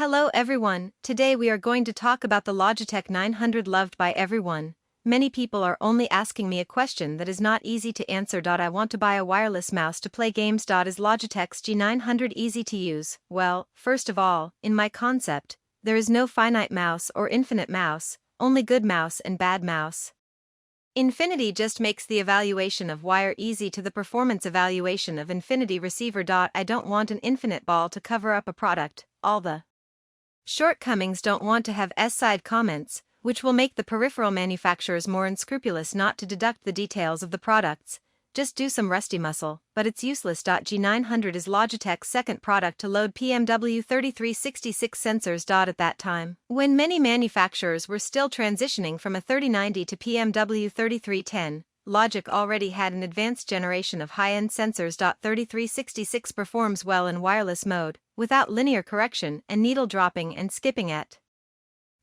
Hello everyone, today we are going to talk about the Logitech 900 loved by everyone. Many people are only asking me a question that is not easy to answer. I want to buy a wireless mouse to play games. Is Logitech's G900 easy to use? Well, first of all, in my concept, there is no finite mouse or infinite mouse, only good mouse and bad mouse. Infinity just makes the evaluation of wire easy to the performance evaluation of infinity receiver. I don't want an infinite ball to cover up a product, all the shortcomings. Don't want to have S-side comments, which will make the peripheral manufacturers more unscrupulous not to deduct the details of the products. Just do some rusty muscle, but it's useless. G900 is Logitech's second product to load PMW3366 sensors. At that time, when many manufacturers were still transitioning from a 3090 to PMW3310, Logic already had an advanced generation of high-end sensors. 3366 performs well in wireless mode, without linear correction and needle dropping and skipping at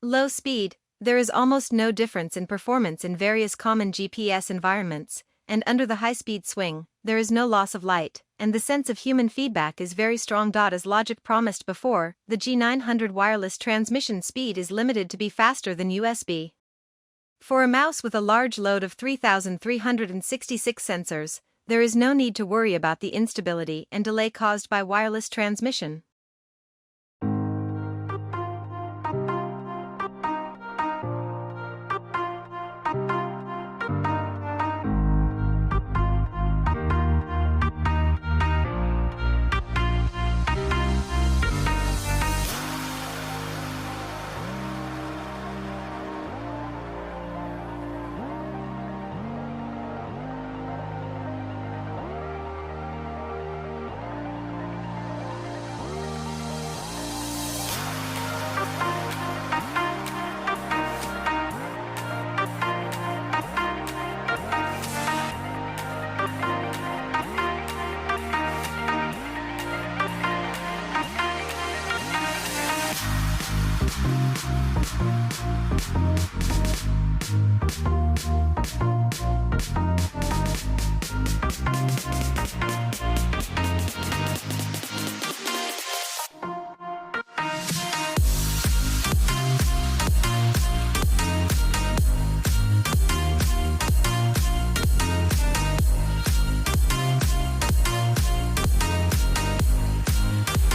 low speed. There is almost no difference in performance in various common GPS environments, and under the high-speed swing, there is no loss of light, and the sense of human feedback is very strong. As Logic promised before, the G900 wireless transmission speed is limited to be faster than USB. For a mouse with a large load of 3,366 sensors, there is no need to worry about the instability and delay caused by wireless transmission.